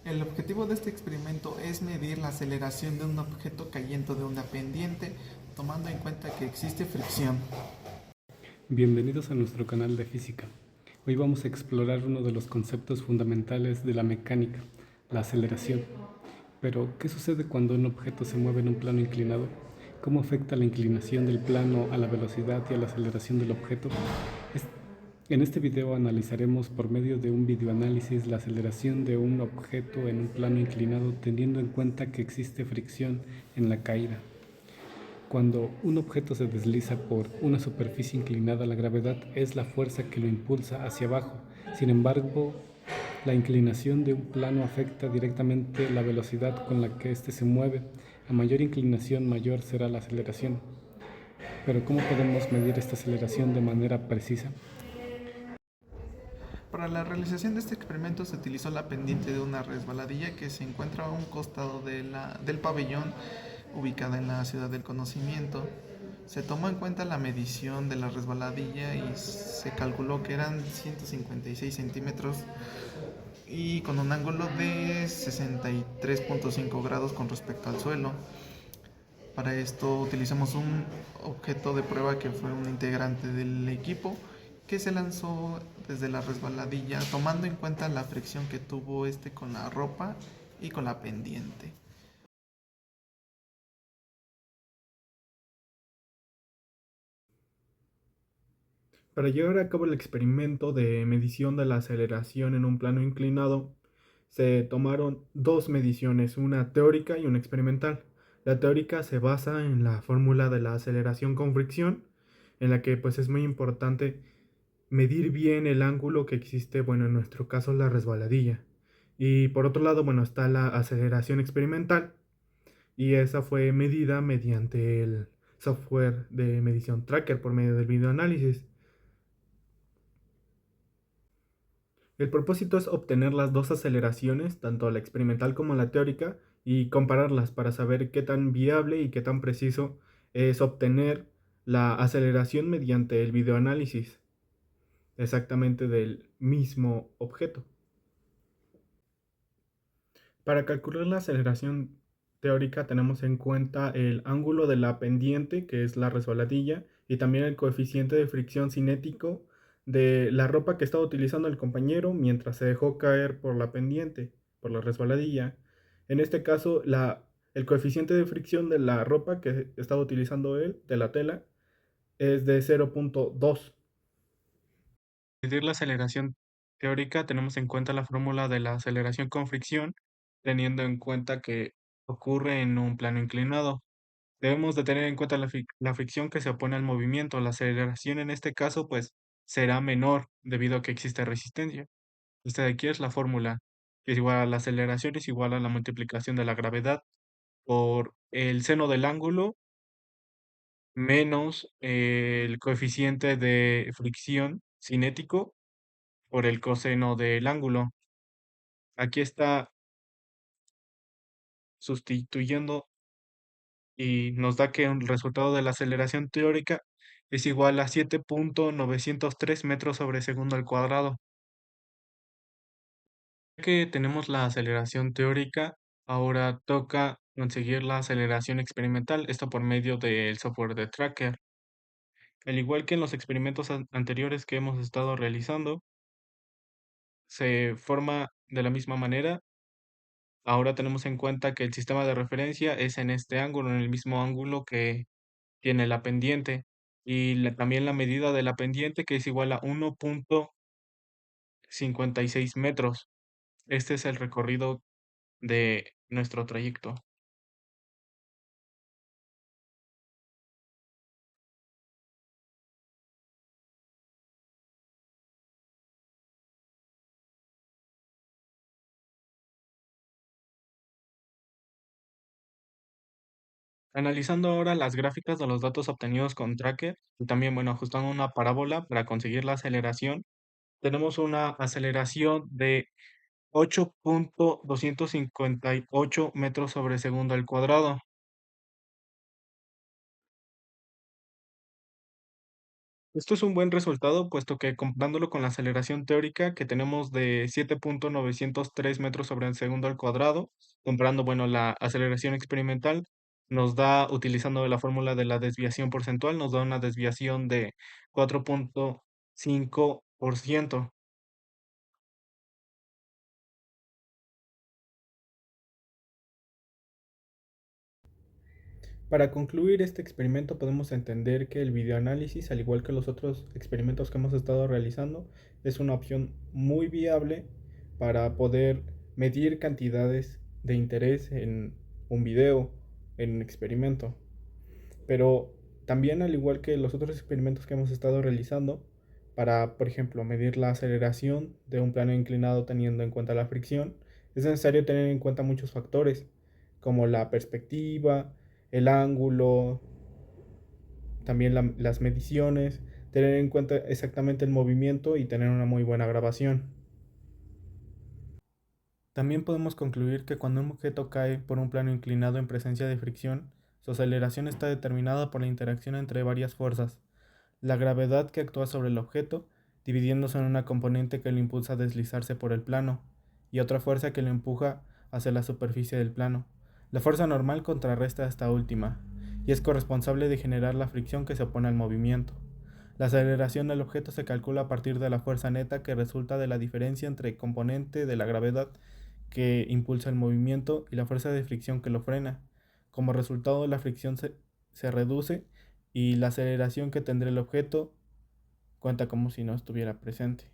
El objetivo de este experimento es medir la aceleración de un objeto cayendo de una pendiente, tomando en cuenta que existe fricción. Bienvenidos a nuestro canal de física. Hoy vamos a explorar uno de los conceptos fundamentales de la mecánica, la aceleración. Pero, ¿qué sucede cuando un objeto se mueve en un plano inclinado? ¿Cómo afecta la inclinación del plano a la velocidad y a la aceleración del objeto? Es- En este video analizaremos por medio de un videoanálisis la aceleración de un objeto en un plano inclinado teniendo en cuenta que existe fricción en la caída. Cuando un objeto se desliza por una superficie inclinada, la gravedad es la fuerza que lo impulsa hacia abajo. Sin embargo, la inclinación de un plano afecta directamente la velocidad con la que éste se mueve. A mayor inclinación, mayor será la aceleración. Pero ¿cómo podemos medir esta aceleración de manera precisa? Para la realización de este experimento se utilizó la pendiente de una resbaladilla que se encuentra a un costado del pabellón ubicada en la ciudad del conocimiento. Se tomó en cuenta la medición de la resbaladilla y se calculó que eran 156 centímetros y con un ángulo de 63.5 grados con respecto al suelo. Para esto utilizamos un objeto de prueba que fue un integrante del equipo que se lanzó desde la resbaladilla tomando en cuenta la fricción que tuvo este con la ropa y con la pendiente. Para llevar a cabo el experimento de medición de la aceleración en un plano inclinado, se tomaron dos mediciones, una teórica y una experimental. La teórica se basa en la fórmula de la aceleración con fricción, en la que pues es muy importante medir bien el ángulo que existe, bueno, en nuestro caso la resbaladilla. Y por otro lado, bueno, está la aceleración experimental, y esa fue medida mediante el software de medición Tracker por medio del videoanálisis. El propósito es obtener las dos aceleraciones, tanto la experimental como la teórica, y compararlas para saber qué tan viable y qué tan preciso es obtener la aceleración mediante el videoanálisis exactamente del mismo objeto. Para calcular la aceleración teórica tenemos en cuenta el ángulo de la pendiente, que es la resbaladilla, y también el coeficiente de fricción cinético de la ropa que estaba utilizando el compañero mientras se dejó caer por la pendiente, por la resbaladilla. En este caso, el coeficiente de fricción de la ropa que estaba utilizando él, de la tela, es de 0.2. Medir la aceleración teórica tenemos en cuenta la fórmula de la aceleración con fricción, teniendo en cuenta que ocurre en un plano inclinado. Debemos de tener en cuenta la fricción que se opone al movimiento. La aceleración en este caso, pues, será menor debido a que existe resistencia. Esta de aquí es la fórmula, que es igual a la aceleración es igual a la multiplicación de la gravedad por el seno del ángulo menos el coeficiente de fricción cinético por el coseno del ángulo. Aquí está sustituyendo y nos da que el resultado de la aceleración teórica es igual a 7.903 metros sobre segundo al cuadrado. Ya que tenemos la aceleración teórica, ahora toca conseguir la aceleración experimental, esto por medio del software de Tracker. Al igual que en los experimentos anteriores que hemos estado realizando, se forma de la misma manera. Ahora tenemos en cuenta que el sistema de referencia es en este ángulo, en el mismo ángulo que tiene la pendiente, y también la medida de la pendiente, que es igual a 1.56 metros. Este es el recorrido de nuestro trayecto. Analizando ahora las gráficas de los datos obtenidos con Tracker y también, bueno, ajustando una parábola para conseguir la aceleración, tenemos una aceleración de 8.258 metros sobre segundo al cuadrado. Esto es un buen resultado, puesto que comparándolo con la aceleración teórica que tenemos de 7.903 metros sobre el segundo al cuadrado, comparando, bueno, la aceleración experimental, nos da, utilizando la fórmula de la desviación porcentual, nos da una desviación de 4.5%. Para concluir este experimento podemos entender que el videoanálisis, al igual que los otros experimentos que hemos estado realizando, es una opción muy viable para poder medir cantidades de interés en un video, en un experimento. Pero también, al igual que los otros experimentos que hemos estado realizando, para, por ejemplo, medir la aceleración de un plano inclinado teniendo en cuenta la fricción, es necesario tener en cuenta muchos factores, como la perspectiva, el ángulo, también las mediciones, tener en cuenta exactamente el movimiento y tener una muy buena grabación. También podemos concluir que cuando un objeto cae por un plano inclinado en presencia de fricción, su aceleración está determinada por la interacción entre varias fuerzas: la gravedad que actúa sobre el objeto, dividiéndose en una componente que lo impulsa a deslizarse por el plano, y otra fuerza que lo empuja hacia la superficie del plano. La fuerza normal contrarresta a esta última, y es corresponsable de generar la fricción que se opone al movimiento. La aceleración del objeto se calcula a partir de la fuerza neta que resulta de la diferencia entre el componente de la gravedad que impulsa el movimiento y la fuerza de fricción que lo frena. Como resultado, la fricción se reduce y la aceleración que tendrá el objeto cuenta como si no estuviera presente.